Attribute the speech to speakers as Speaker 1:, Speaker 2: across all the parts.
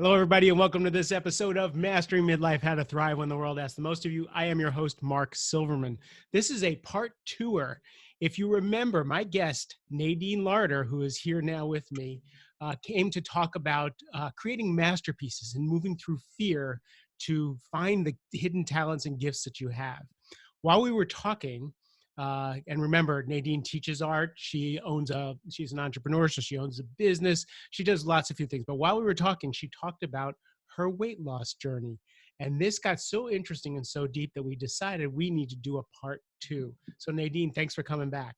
Speaker 1: Hello, everybody, and welcome to this episode of Mastering Midlife, How to Thrive When the World Asks the Most of You. I am your host, Mark Silverman. This is a part two-er. If you remember, my guest, Nadine Larder, who is here now with me, came to talk about creating masterpieces and moving through fear to find the hidden talents and gifts that you have. While we were talking, and remember, Nadine teaches art. She's an entrepreneur, so she owns a business. She does lots of few things. But while we were talking, she talked about her weight loss journey. And this got so interesting and so deep that we decided we need to do a part two. So Nadine, thanks for coming back.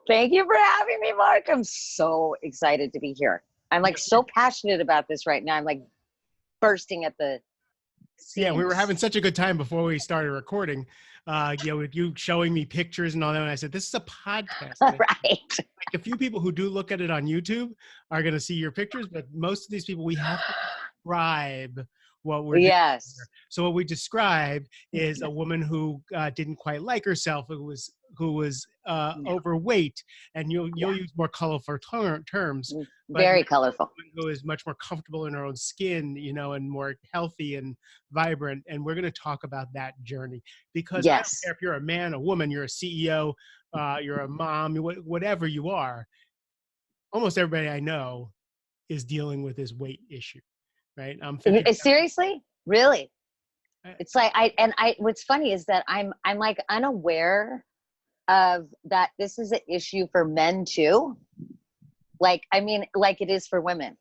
Speaker 2: Thank you for having me, Mark. I'm so excited to be here. I'm like so passionate about this right now. I'm like bursting at the seams.
Speaker 1: Yeah, we were having such a good time before we started recording. With you showing me pictures and all that. And I said, this is a podcast.
Speaker 2: Right.
Speaker 1: Like a few people who do look at it on YouTube are going to see your pictures, but most of these people, we have to describe what we're doing here. So what we describe is a woman who didn't quite like herself, who was overweight, and you'll use more colorful terms.
Speaker 2: Very colorful.
Speaker 1: Who is much more comfortable in her own skin, and more healthy and vibrant. And we're going to talk about that journey because I don't care if you're a man, a woman, you're a CEO, you're a mom, whatever you are. Almost everybody I know is dealing with this weight issue, right?
Speaker 2: Seriously? Really? It's like what's funny is that I'm like unaware of that this is an issue for men too. Like it is for women,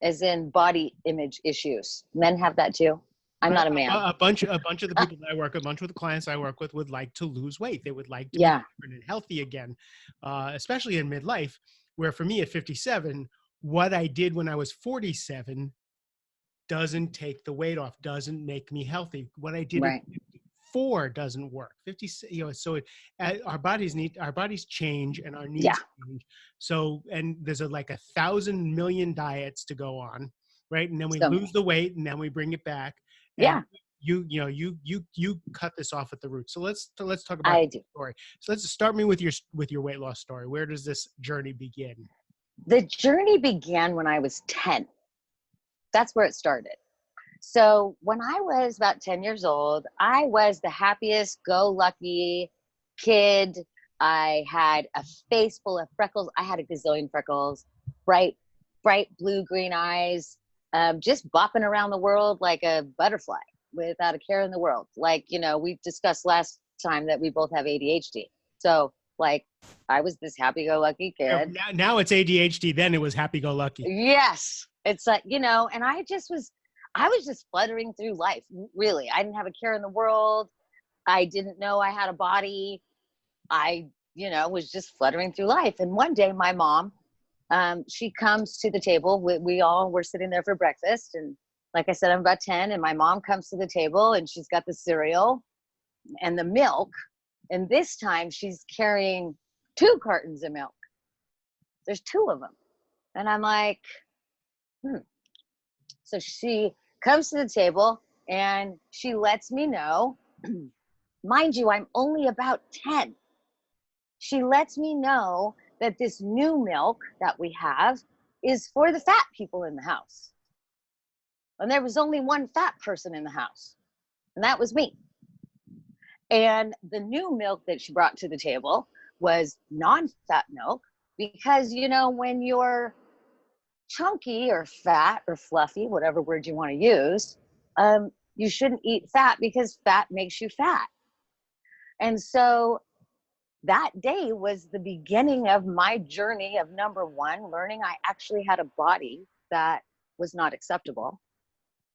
Speaker 2: as in body image issues. Men have that too. I'm not a man.
Speaker 1: A bunch of the people that I work with, a bunch of the clients I work with would like to lose weight. They would like to be different and healthy again, especially in midlife, where for me at 57, what I did when I was 47 doesn't take the weight off, doesn't make me healthy. What I did at 54 doesn't work. 50, so our bodies change and our needs change. So, and there's like 1,000 million diets to go on, right? And then we lose the weight, and then we bring it back. And you cut this off at the root. So let's talk about the story. So let's start me with your weight loss story. Where does this journey begin?
Speaker 2: The journey began when I was 10. That's where it started. So when I was about 10 years old, I was the happiest go-lucky kid. I had a face full of freckles. I had a gazillion freckles, bright blue-green eyes, just bopping around the world like a butterfly without a care in the world. Like, we discussed last time that we both have ADHD. So like I was this happy-go-lucky kid.
Speaker 1: Now it's ADHD. Then it was happy-go-lucky.
Speaker 2: Yes. It's like, and I was just fluttering through life. Really. I didn't have a care in the world. I didn't know I had a body. I, was just fluttering through life. And one day my mom, she comes to the table. We all were sitting there for breakfast. And like I said, I'm about 10, and my mom comes to the table, and she's got the cereal and the milk. And this time she's carrying 2 cartons of milk. There's 2 of them. And I'm like, So she comes to the table and she lets me know, mind you, I'm only about 10. She lets me know that this new milk that we have is for the fat people in the house. And there was only one fat person in the house, and that was me. And the new milk that she brought to the table was non-fat milk because, when you're chunky or fat or fluffy, whatever word you want to use, you shouldn't eat fat because fat makes you fat. And so that day was the beginning of my journey of number 1, learning I actually had a body that was not acceptable.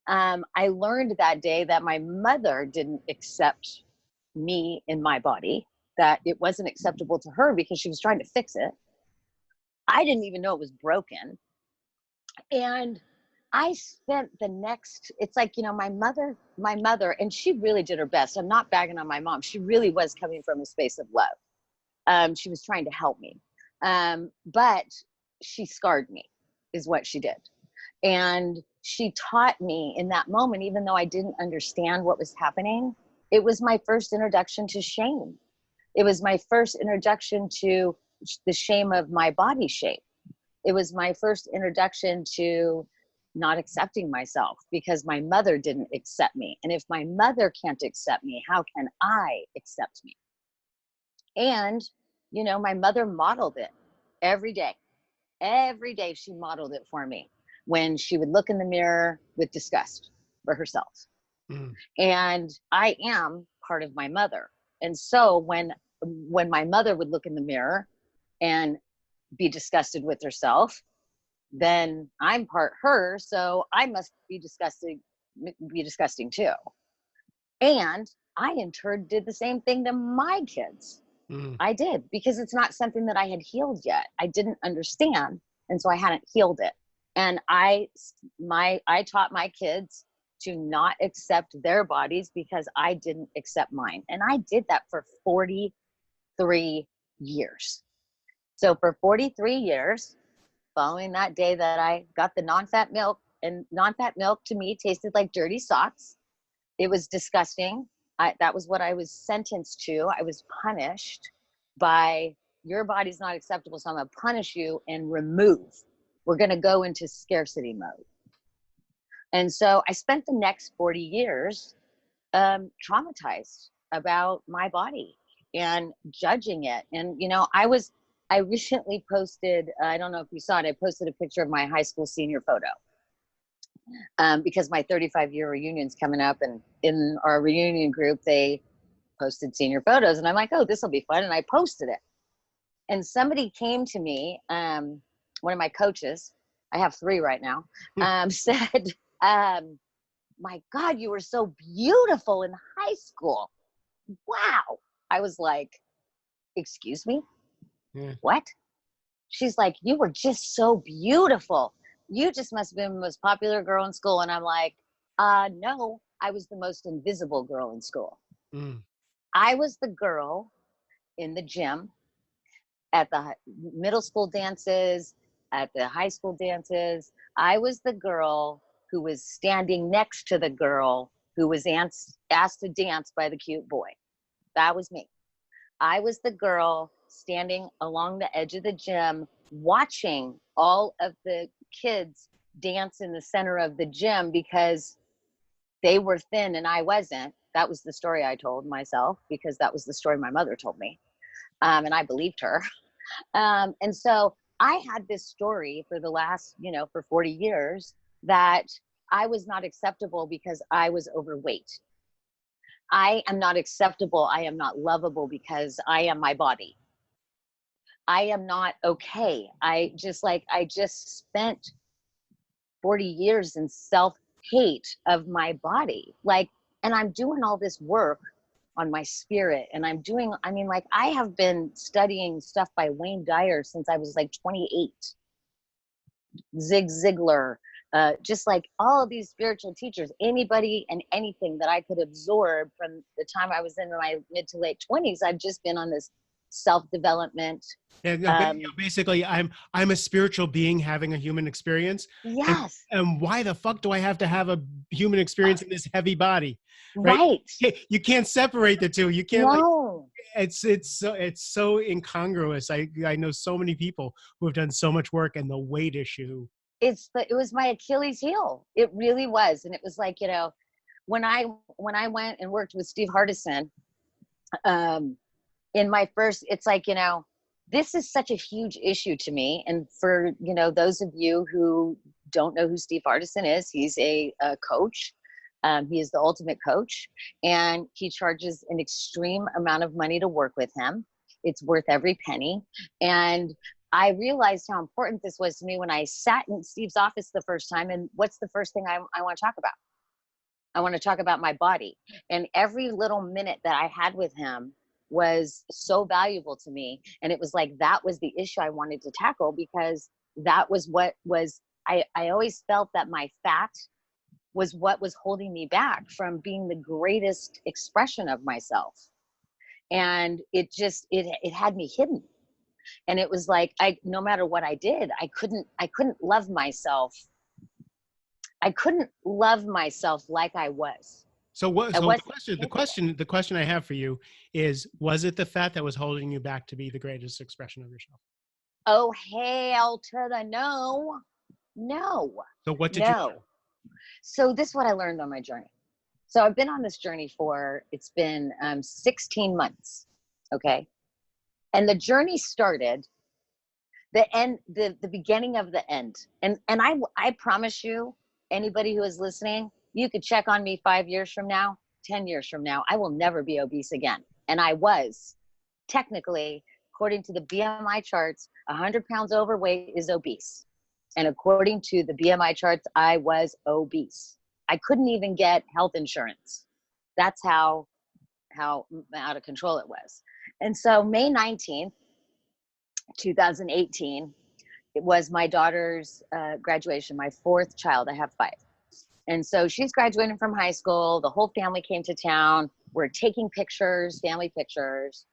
Speaker 2: I learned that day that my mother didn't accept me in my body, that it wasn't acceptable to her because she was trying to fix it. I didn't even know it was broken. And I spent the next, it's like, my mother, and she really did her best. I'm not bagging on my mom. She really was coming from a space of love. She was trying to help me. But she scarred me, is what she did. And she taught me in that moment, even though I didn't understand what was happening, it was my first introduction to shame. It was my first introduction to the shame of my body shape. It was my first introduction to not accepting myself because my mother didn't accept me. And if my mother can't accept me, how can I accept me? And, my mother modeled it every day. Every day she modeled it for me when she would look in the mirror with disgust for herself.
Speaker 1: Mm.
Speaker 2: And I am part of my mother. And so when my mother would look in the mirror and be disgusted with herself, then I'm part her, so I must be disgusting too. And I in turn did the same thing to my kids.
Speaker 1: Mm.
Speaker 2: I did, because it's not something that I had healed yet. I didn't understand, and so I hadn't healed it. And I taught my kids to not accept their bodies because I didn't accept mine. And I did that for 43 years. So for 43 years, following that day that I got the non-fat milk, and non-fat milk to me tasted like dirty socks. It was disgusting. That was what I was sentenced to. I was punished by, your body's not acceptable, so I'm going to punish you and remove. We're going to go into scarcity mode. And so I spent the next 40 years traumatized about my body and judging it. And, I recently posted, I don't know if you saw it, I posted a picture of my high school senior photo. Because my 35-year reunion's coming up, and in our reunion group, they posted senior photos, and I'm like, oh, this will be fun. And I posted it. And somebody came to me, one of my coaches, I have 3 right now, said, my God, you were so beautiful in high school. Wow. I was like, excuse me?
Speaker 1: Yeah.
Speaker 2: What? She's like, you were just so beautiful. You just must have been the most popular girl in school. And I'm like, no, I was the most invisible girl in school.
Speaker 1: Mm.
Speaker 2: I was the girl in the gym, at the middle school dances, at the high school dances. I was the girl who was standing next to the girl who was asked to dance by the cute boy. That was me. I was the girl standing along the edge of the gym, watching all of the kids dance in the center of the gym because they were thin and I wasn't. That was the story I told myself, because that was the story my mother told me. And I believed her. And so I had this story for the last, for 40 years, that I was not acceptable because I was overweight. I am not acceptable. I am not lovable because I am my body. I am not okay. I just spent 40 years in self-hate of my body. And I'm doing all this work on my spirit. And I have been studying stuff by Wayne Dyer since I was like 28. Zig Ziglar, just like all of these spiritual teachers, anybody and anything that I could absorb from the time I was in my mid to late 20s. I've just been on this self-development.
Speaker 1: Yeah, basically, I'm a spiritual being having a human experience,
Speaker 2: Yes.
Speaker 1: and why the fuck do I have to have a human experience in this heavy body, right?
Speaker 2: Right.
Speaker 1: You can't separate the two. You can't
Speaker 2: No.
Speaker 1: it's so incongruous. I know so many people who have done so much work, and the weight issue.
Speaker 2: It was my Achilles heel. It really was. And it was like, when I went and worked with Steve Hardison, in my first, it's like, this is such a huge issue to me. And for, those of you who don't know who Steve Hardison is, he's a coach. He is the ultimate coach, and he charges an extreme amount of money to work with him. It's worth every penny. And I realized how important this was to me when I sat in Steve's office the first time. And what's the first thing I want to talk about? I want to talk about my body. And every little minute that I had with him was so valuable to me. And it was like, that was the issue I wanted to tackle, because that was what was, I always felt that my fat was what was holding me back from being the greatest expression of myself. And it had me hidden. And it was like, no matter what I did, I couldn't love myself. I couldn't love myself like I was.
Speaker 1: So what?
Speaker 2: I
Speaker 1: So
Speaker 2: wasn't
Speaker 1: the question I have for you is: was it the fat that was holding you back to be the greatest expression of yourself?
Speaker 2: Oh, hell to the no. No,
Speaker 1: So what did you
Speaker 2: no.
Speaker 1: learn?
Speaker 2: So this is what I learned on my journey. So I've been on this journey it's been 16 months. Okay. And the journey started the beginning of the end. And I promise you, anybody who is listening, you could check on me 5 years from now, 10 years from now, I will never be obese again. And I was technically, according to the BMI charts, 100 pounds overweight is obese. And according to the BMI charts, I was obese. I couldn't even get health insurance. That's how out of control it was. And so May 19th, 2018, it was my daughter's graduation, my fourth child. I have five. And so she's graduating from high school. The whole family came to town. We're taking pictures, family pictures.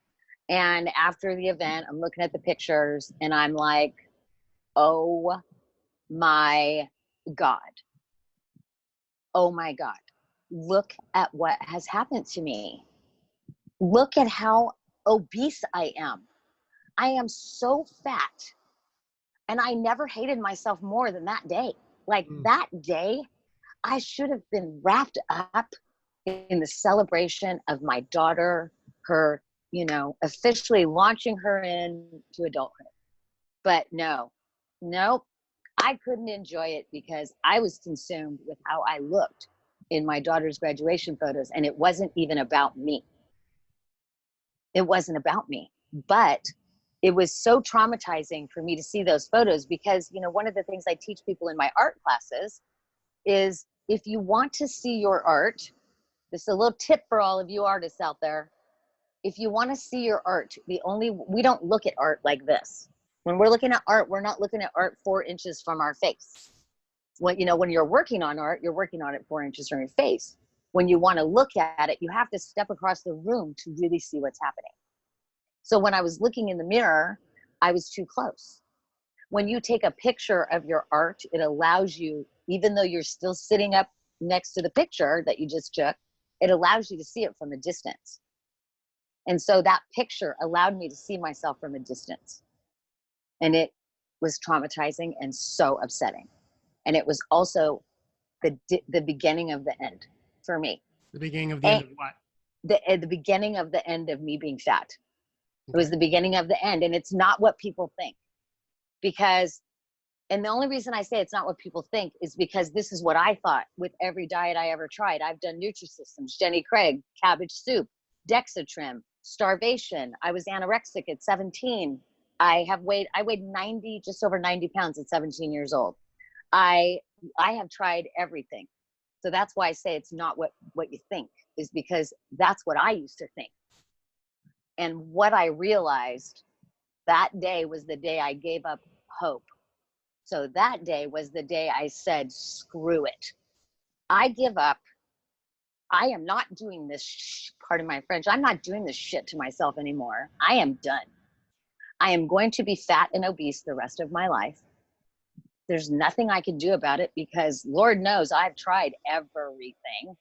Speaker 2: And after the event, I'm looking at the pictures and I'm like, oh my God. Oh my God. Look at what has happened to me. Look at how obese I am. I am so fat. And I never hated myself more than that day. Like that day, I should have been wrapped up in the celebration of my daughter, her, officially launching her into adulthood. But nope, I couldn't enjoy it because I was consumed with how I looked in my daughter's graduation photos. And it wasn't even about me. It wasn't about me. But it was so traumatizing for me to see those photos because, one of the things I teach people in my art classes is if you want to see your art, this is a little tip for all of you artists out there. If you want to see your art, we don't look at art like this. When we're looking at art, we're not looking at art 4 inches from our face. When you're working on art, you're working on it 4 inches from your face. When you want to look at it, you have to step across the room to really see what's happening. So when I was looking in the mirror, I was too close. When you take a picture of your art, it allows you, even though you're still sitting up next to the picture that you just took, it allows you to see it from a distance. And so that picture allowed me to see myself from a distance. And it was traumatizing and so upsetting. And it was also the beginning of the end for me.
Speaker 1: The beginning of the end of what?
Speaker 2: The beginning of the end of me being fat. It was the beginning of the end. And it's not what people think. And the only reason I say it's not what people think is because this is what I thought with every diet I ever tried. I've done Nutrisystems, Jenny Craig, cabbage soup, Dexatrim, starvation. I was anorexic at 17. I weighed 90, just over 90 pounds at 17 years old. I have tried everything. So that's why I say it's not what you think, is because that's what I used to think. And what I realized that day was the day I gave up hope. So that day was the day I said, screw it. I give up. I am not doing this, pardon my French, I'm not doing this shit to myself anymore. I am done. I am going to be fat and obese the rest of my life. There's nothing I can do about it because Lord knows I've tried everything.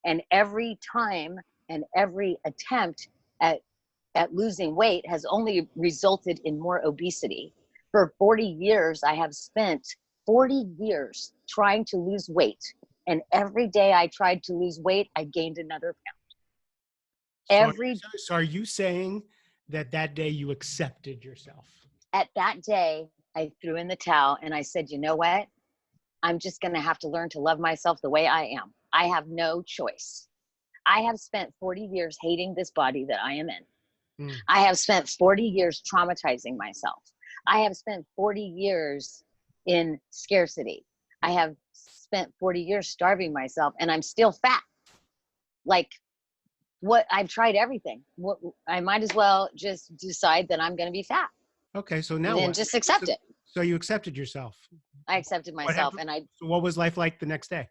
Speaker 2: And every time and every attempt at losing weight has only resulted in more obesity. For 40 years, I have spent 40 years trying to lose weight. And every day I tried to lose weight, I gained another pound.
Speaker 1: So are you saying that day you accepted yourself?
Speaker 2: At that day, I threw in the towel and I said, you know what? I'm just going to have to learn to love myself the way I am. I have no choice. I have spent 40 years hating this body that I am in. I have spent 40 years traumatizing myself. I have spent 40 years in scarcity. I have spent 40 years starving myself and I'm still fat. Like, I've tried everything. I might as well just decide that I'm going to be fat.
Speaker 1: Okay, so now
Speaker 2: and
Speaker 1: what?
Speaker 2: Just accept it.
Speaker 1: So you accepted yourself.
Speaker 2: I accepted myself.
Speaker 1: So what was life like the next day?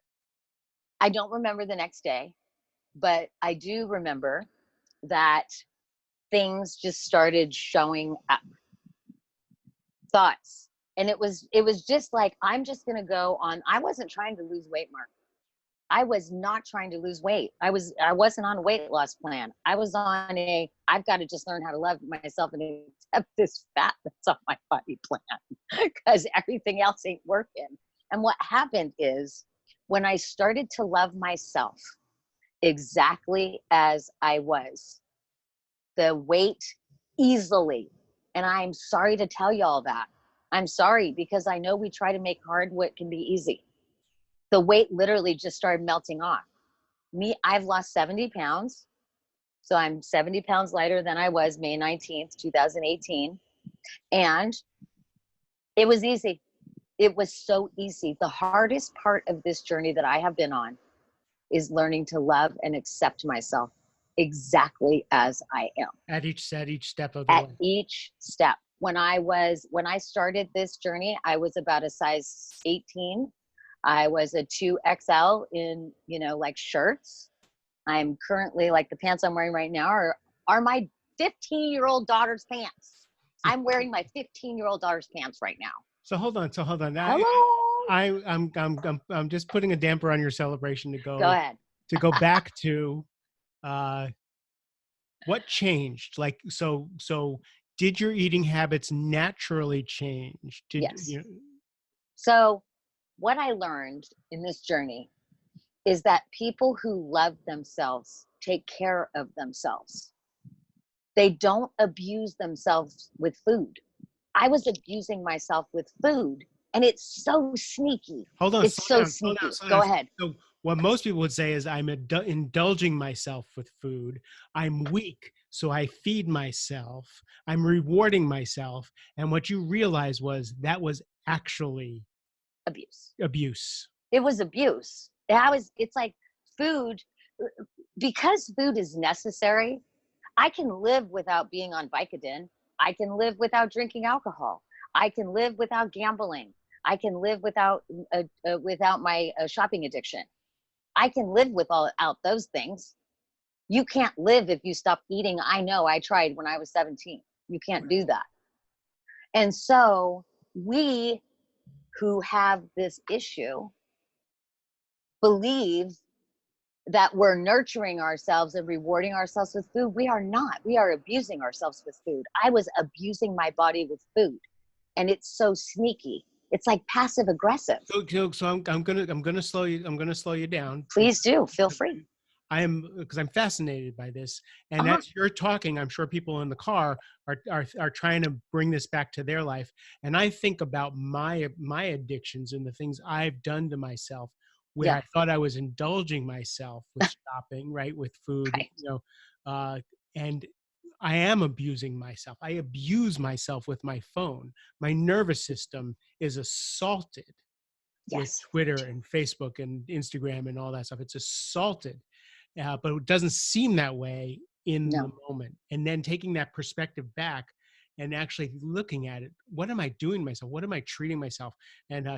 Speaker 2: I don't remember the next day, but I do remember that things just started showing up. Thoughts. And it was just like, I'm just going to go on. I wasn't trying to lose weight, Mark. I was not trying to lose weight. I wasn't on a weight loss plan. I was on I've got to just learn how to love myself and accept this fat that's on my body plan because everything else ain't working. And what happened is when I started to love myself exactly as I was, the weight easily, and I'm sorry to tell y'all that. I'm sorry, because I know we try to make hard what can be easy. The weight literally just started melting off. I've lost 70 pounds. So I'm 70 pounds lighter than I was May 19th, 2018. And it was easy. It was so easy. The hardest part of this journey that I have been on is learning to love and accept myself exactly as I am.
Speaker 1: At each step of the
Speaker 2: At
Speaker 1: way.
Speaker 2: each step. When I started this journey, I was about a size 18. I was a 2XL in, like shirts. I'm currently, like, the pants I'm wearing right now are my 15-year-old daughter's pants. I'm wearing my 15-year-old daughter's pants right now.
Speaker 1: So hold on.
Speaker 2: Hello.
Speaker 1: I'm just putting a damper on your celebration to
Speaker 2: Go ahead.
Speaker 1: go back to what changed. Like, so did your eating habits naturally change?
Speaker 2: Yes. So what I learned in this journey is that people who love themselves take care of themselves. They don't abuse themselves with food. I was abusing myself with food, and it's so sneaky.
Speaker 1: Hold on,
Speaker 2: It's so sneaky. Go ahead.
Speaker 1: So what most people would say is I'm indulging myself with food. I'm weak, so I feed myself. I'm rewarding myself. And what you realized was that was actually abuse.
Speaker 2: It was abuse. It's like food, because food is necessary. I can live without being on Vicodin. I can live without drinking alcohol. I can live without gambling. I can live without my shopping addiction. I can live without those things. You can't live if you stop eating. I know, I tried when I was 17. You can't do that. And so we who have this issue believe that we're nurturing ourselves and rewarding ourselves with food. We are not. We are abusing ourselves with food. I was abusing my body with food, and it's so sneaky. It's like passive aggressive.
Speaker 1: So I'm gonna slow you down.
Speaker 2: Please do. Feel free.
Speaker 1: Because I'm fascinated by this, and as you're talking, I'm sure people in the car are trying to bring this back to their life. And I think about my addictions and the things I've done to myself, where I thought I was indulging myself with shopping, right, with food,
Speaker 2: right.
Speaker 1: And I am abusing myself. I abuse myself with my phone. My nervous system is assaulted with Twitter and Facebook and Instagram and all that stuff. It's assaulted. But it doesn't seem that way in the moment. And then taking that perspective back and actually looking at it, what am I doing to myself? What am I treating myself? And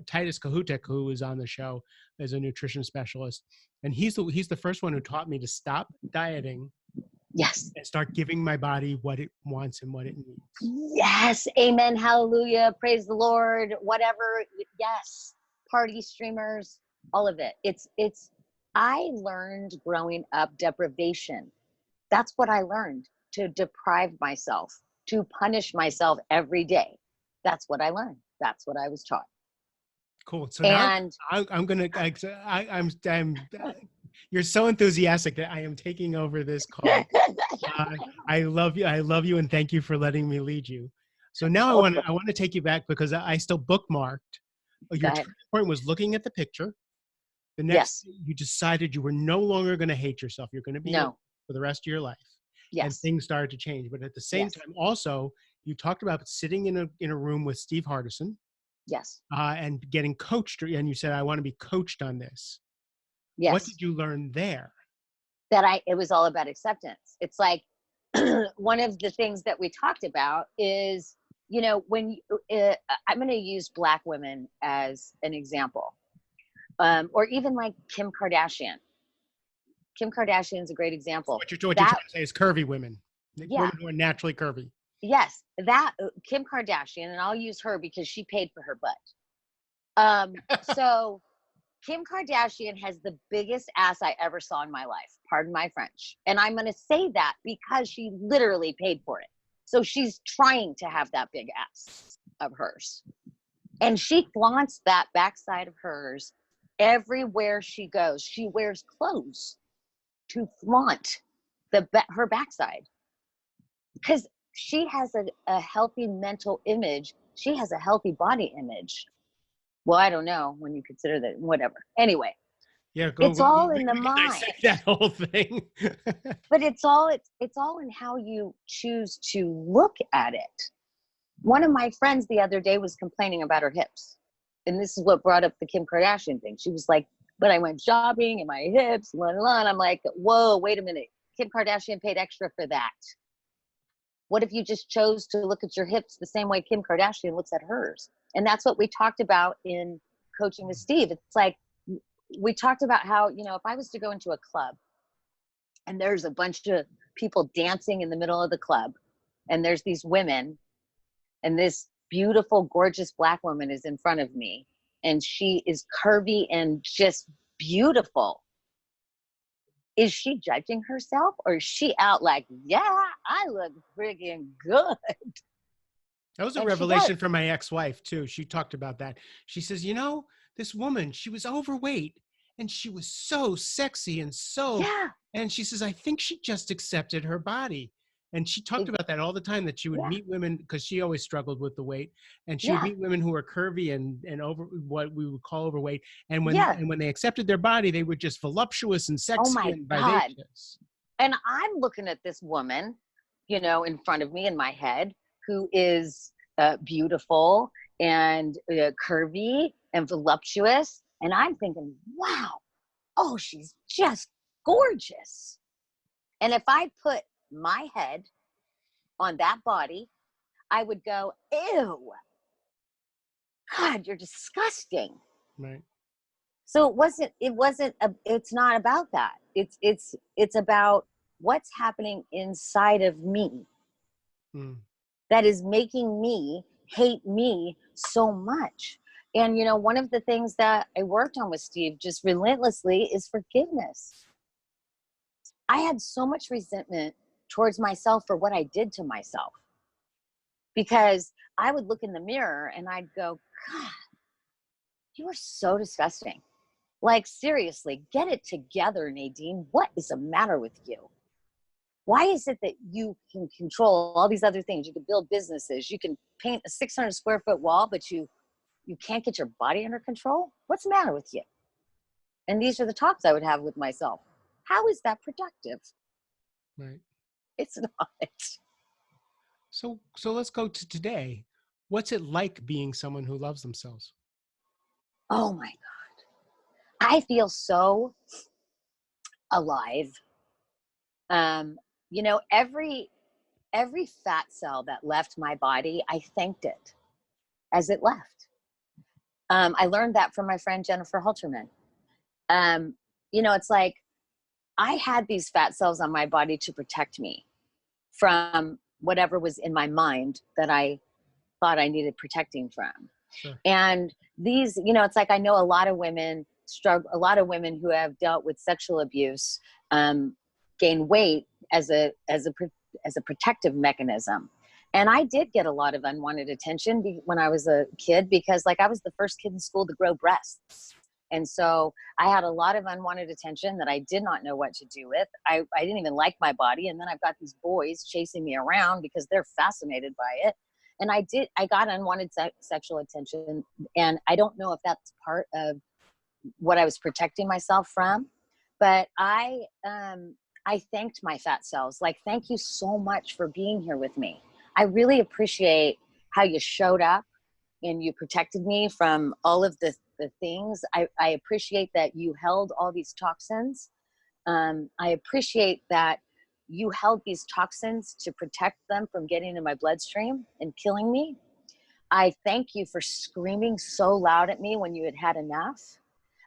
Speaker 1: Titus Kahutek, who was on the show as a nutrition specialist, and he's the first one who taught me to stop dieting.
Speaker 2: Yes.
Speaker 1: And start giving my body what it wants and what it needs.
Speaker 2: Yes. Amen. Hallelujah. Praise the Lord. Whatever. Yes. Party streamers, all of it. I learned growing up deprivation. That's what I learned, to deprive myself, to punish myself every day. That's what I learned. That's what I was taught.
Speaker 1: Cool. So now you're so enthusiastic that I am taking over this call. I love you, and thank you for letting me lead you. So now I want to take you back, because I still bookmarked. Your turning point was looking at the picture. The next, you decided you were no longer going to hate yourself. You're going to be for the rest of your life.
Speaker 2: Yes.
Speaker 1: And things started to change. But at the same time, also, you talked about sitting in a room with Steve Hardison.
Speaker 2: Yes.
Speaker 1: And getting coached. And you said, I want to be coached on this.
Speaker 2: Yes.
Speaker 1: What did you learn there?
Speaker 2: It was all about acceptance. It's like, one of the things that we talked about is, when I'm going to use Black women as an example. Or even like Kim Kardashian. Kim Kardashian is a great example.
Speaker 1: So what you're trying to say is curvy women. Women who are naturally curvy.
Speaker 2: Yes, that Kim Kardashian, and I'll use her because she paid for her butt. So Kim Kardashian has the biggest ass I ever saw in my life. Pardon my French. And I'm going to say that because she literally paid for it. So she's trying to have that big ass of hers. And she flaunts that backside of hers everywhere she goes. She wears clothes to flaunt her backside because she has a healthy mental image. She has a healthy body image. Well, I don't know when you consider that, whatever. Anyway,
Speaker 1: Yeah, go.
Speaker 2: it's all in the
Speaker 1: We can
Speaker 2: mind.
Speaker 1: dissect that whole thing.
Speaker 2: But it's all in how you choose to look at it. One of my friends the other day was complaining about her hips. And this is what brought up the Kim Kardashian thing. She was like, but I went shopping and my hips, blah, blah, blah. And I'm like, whoa, wait a minute. Kim Kardashian paid extra for that. What if you just chose to look at your hips the same way Kim Kardashian looks at hers? And that's what we talked about in Coaching with Steve. It's like, we talked about how, if I was to go into a club and there's a bunch of people dancing in the middle of the club, and there's these women, and this beautiful, gorgeous Black woman is in front of me, and she is curvy and just beautiful. Is she judging herself, or is she out like, yeah, I look friggin' good?
Speaker 1: That was a
Speaker 2: And she does.
Speaker 1: revelation from my ex-wife too. She talked about that. She says, this woman, she was overweight and she was so sexy
Speaker 2: Yeah.
Speaker 1: and she says, I think she just accepted her body. And she talked about that all the time, that she would
Speaker 2: Yeah.
Speaker 1: meet women, because she always struggled with the weight, and she would
Speaker 2: Yeah.
Speaker 1: meet women who were curvy and over, what we would call overweight. And
Speaker 2: Yeah.
Speaker 1: when they accepted their body, they were just voluptuous and
Speaker 2: Oh
Speaker 1: sexy
Speaker 2: my
Speaker 1: and
Speaker 2: God.
Speaker 1: vivacious.
Speaker 2: And I'm looking at this woman, in front of me in my head, who is beautiful and curvy and voluptuous. And I'm thinking, wow, oh, she's just gorgeous. And if I put my head on that body, I would go, ew, God, you're disgusting.
Speaker 1: Right.
Speaker 2: So it's not about that. It's about what's happening inside of me
Speaker 1: Mm.
Speaker 2: that is making me hate me so much. And one of the things that I worked on with Steve just relentlessly is forgiveness. I had so much resentment towards myself for what I did to myself, because I would look in the mirror and I'd go, God, you are so disgusting. Like, seriously, get it together, Nadine. What is the matter with you? Why is it that you can control all these other things? You can build businesses. You can paint a 600 square foot wall, but you can't get your body under control? What's the matter with you? And these are the talks I would have with myself. How is that productive?
Speaker 1: Right.
Speaker 2: It's not.
Speaker 1: So let's go to today. What's it like being someone who loves themselves?
Speaker 2: Oh my God. I feel so alive. Um, every fat cell that left my body, I thanked it as it left. I learned that from my friend Jennifer Halterman. It's like I had these fat cells on my body to protect me from whatever was in my mind that I thought I needed protecting from.
Speaker 1: Sure.
Speaker 2: And these, it's like, I know a lot of women who have dealt with sexual abuse gain weight as a protective mechanism. And I did get a lot of unwanted attention when I was a kid, because I was the first kid in school to grow breasts. And so I had a lot of unwanted attention that I did not know what to do with. I didn't even like my body. And then I've got these boys chasing me around because they're fascinated by it. And I got unwanted sexual attention. And I don't know if that's part of what I was protecting myself from, but I thanked my fat cells. Like, thank you so much for being here with me. I really appreciate how you showed up and you protected me from all of the things. I appreciate that you held all these toxins. I appreciate that you held these toxins to protect them from getting in my bloodstream and killing me. I thank you for screaming so loud at me when you had had enough.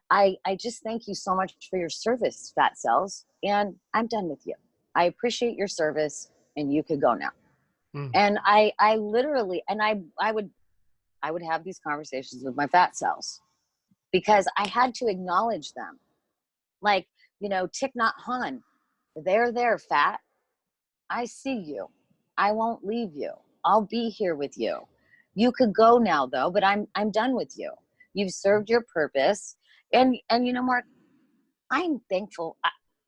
Speaker 2: I just thank you so much for your service, fat cells. And I'm done with you. I appreciate your service, and you could go now.
Speaker 1: Mm.
Speaker 2: And I literally, and I would have these conversations with my fat cells because I had to acknowledge them. Like, Thich Nhat Hanh, there, fat. I see you. I won't leave you. I'll be here with you. You could go now though, but I'm done with you. You've served your purpose. And you know, Mark, I'm thankful.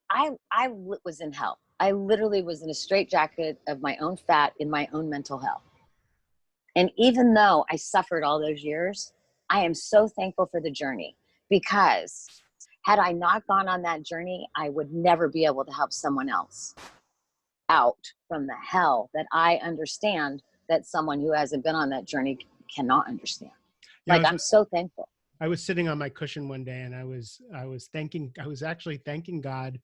Speaker 2: I was in hell. I literally was in a straitjacket of my own fat in my own mental hell. And even though I suffered all those years, I am so thankful for the journey, because had I not gone on that journey, I would never be able to help someone else out from the hell that I understand that someone who hasn't been on that journey cannot understand.
Speaker 1: Yeah,
Speaker 2: Like, I'm so thankful.
Speaker 1: I was sitting on my cushion one day and I was actually thanking God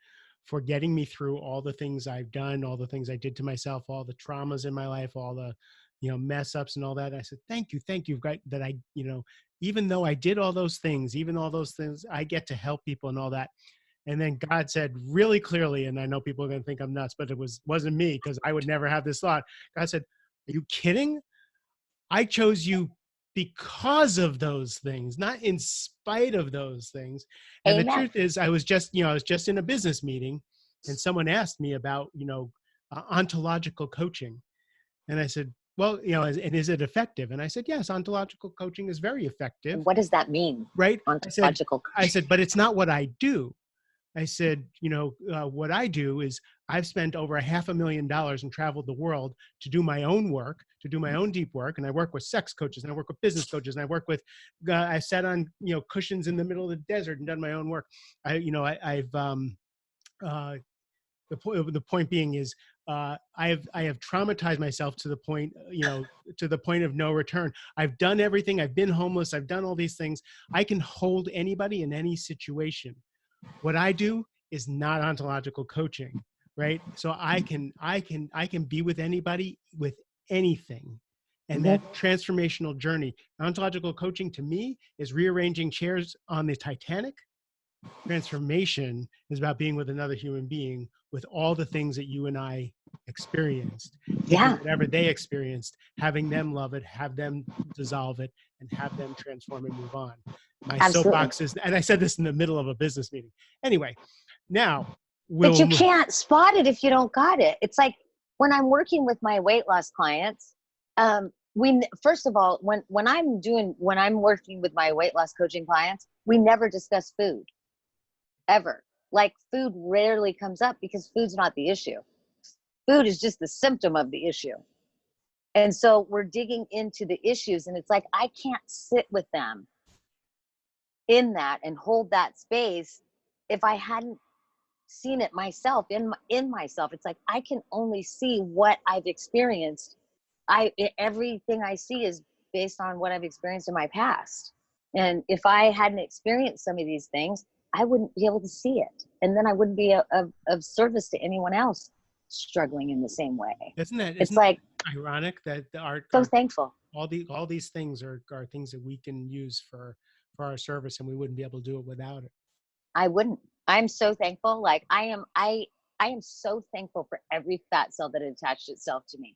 Speaker 1: for getting me through all the things I've done, all the things I did to myself, all the traumas in my life, all the, mess ups and all that. I said, thank you, God, that I, even though I did all those things, even all those things, I get to help people and all that. And then God said really clearly, and I know people are going to think I'm nuts, but wasn't me, because I would never have this thought. God said, "Are you kidding? I chose you because of those things, not in spite of those things." And the
Speaker 2: Amen.
Speaker 1: truth is, I was just in a business meeting, and someone asked me about, ontological coaching. And I said, well, and is it effective? And I said, yes, ontological coaching is very effective,
Speaker 2: What does that mean?
Speaker 1: right?
Speaker 2: Ontological
Speaker 1: I
Speaker 2: coaching.
Speaker 1: said, but it's not what I do. I said, what I do is I've spent over $500,000 and traveled the world to do my own work, to do my own deep work. And I work with sex coaches, and I work with business coaches, and I work with, I sat on, cushions in the middle of the desert and done my own work. I've, the point being is, I have traumatized myself to the point, to the point of no return. I've done everything. I've been homeless. I've done all these things. I can hold anybody in any situation. What I do is not ontological coaching, right? So I can be with anybody with anything. And
Speaker 2: Mm-hmm.
Speaker 1: that transformational journey, ontological coaching to me is rearranging chairs on the Titanic. Transformation is about being with another human being with all the things that you and I experienced, taking
Speaker 2: Yeah,
Speaker 1: whatever they experienced, having them love it, have them dissolve it, and have them transform and move on. My
Speaker 2: absolutely.
Speaker 1: soapbox is, and I said this in the middle of a business meeting. Anyway, now
Speaker 2: But
Speaker 1: we'll
Speaker 2: you
Speaker 1: move.
Speaker 2: can't spot it if you don't got it. It's like when I'm working with my weight loss clients, we first of all, when I'm working with my weight loss coaching clients, we never discuss food ever. Like, food rarely comes up because food's not the issue. Food is just the symptom of the issue. And so we're digging into the issues, and it's like I can't sit with them in that and hold that space if I hadn't seen it myself in myself. It's like I can only see what I've experienced. Everything I see is based on what I've experienced in my past. And if I hadn't experienced some of these things, I wouldn't be able to see it. And then I wouldn't be of service to anyone else struggling in the same way. It's
Speaker 1: Isn't
Speaker 2: like,
Speaker 1: that ironic that
Speaker 2: so thankful.
Speaker 1: all these things are things that we can use for our service, and we wouldn't be able to do it without it.
Speaker 2: I wouldn't. I'm so thankful. Like, I am so thankful for every fat cell that attached itself to me.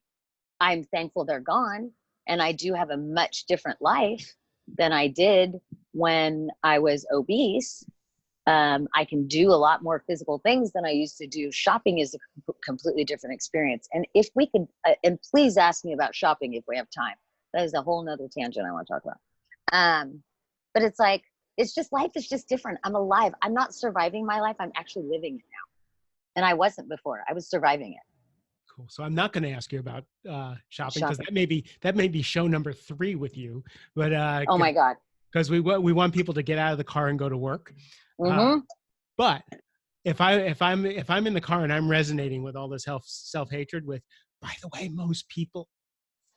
Speaker 2: I'm thankful they're gone, and I do have a much different life than I did when I was obese. I can do a lot more physical things than I used to do. Shopping is a completely different experience. And if we could, and please ask me about shopping if we have time. That is a whole nother tangent I want to talk about. But it's like, it's just, life is just different. I'm alive. I'm not surviving my life. I'm actually living it now. And I wasn't before. I was surviving it.
Speaker 1: Cool. So I'm not going to ask you about shopping, because
Speaker 2: Shopping.
Speaker 1: that may be show number 3 with you, but
Speaker 2: Oh my God.
Speaker 1: because we want people to get out of the car and go to work.
Speaker 2: Mm-hmm.
Speaker 1: But if I'm in the car and I'm resonating with all this self-hatred with, by the way, most people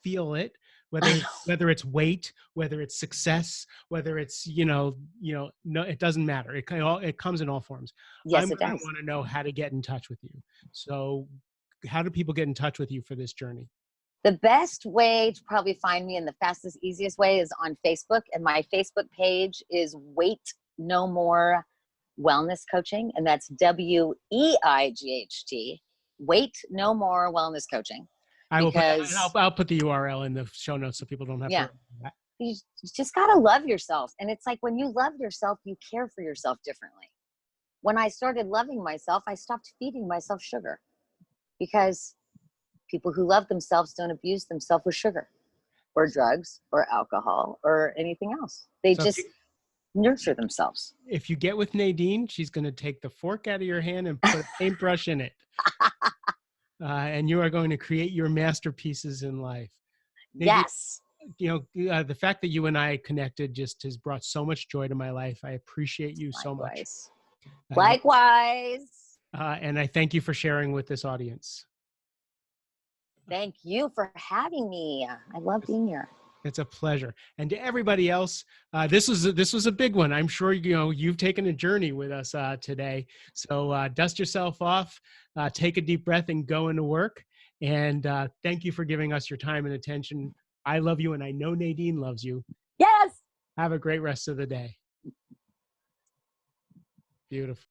Speaker 1: feel it,
Speaker 2: I know.
Speaker 1: whether it's weight, whether it's success, whether it's, no, it doesn't matter. It comes in all forms.
Speaker 2: Yes,
Speaker 1: I'm
Speaker 2: it
Speaker 1: going to
Speaker 2: does.
Speaker 1: want to know how to get in touch with you. So how do people get in touch with you for this journey?
Speaker 2: The best way to probably find me, and the fastest, easiest way, is on Facebook. And my Facebook page is Weight No More Wellness Coaching. And that's WEIGHT, Weight No More Wellness Coaching.
Speaker 1: I will put that, and
Speaker 2: Because,
Speaker 1: I'll put the URL in the show notes so people don't have to
Speaker 2: yeah,
Speaker 1: remember that.
Speaker 2: you just got to love yourself. And it's like, when you love yourself, you care for yourself differently. When I started loving myself, I stopped feeding myself sugar, because people who love themselves don't abuse themselves with sugar. or drugs or alcohol or anything else. They
Speaker 1: So
Speaker 2: just nurture themselves.
Speaker 1: if you get with Nadine, she's going to take the fork out of your hand and put a paintbrush in it. And you are going to create your masterpieces in life. Nadine,
Speaker 2: Yes.
Speaker 1: the fact that you and I connected just has brought so much joy to my life. I appreciate you so much.
Speaker 2: Likewise.
Speaker 1: And I thank you for sharing with this audience.
Speaker 2: Thank you for having me. I love being here.
Speaker 1: It's a pleasure. And to everybody else, this was a big one. I'm sure you've taken a journey with us today. So dust yourself off, take a deep breath, and go into work. And thank you for giving us your time and attention. I love you, and I know Nadine loves you.
Speaker 2: Yes.
Speaker 1: Have a great rest of the day. Beautiful.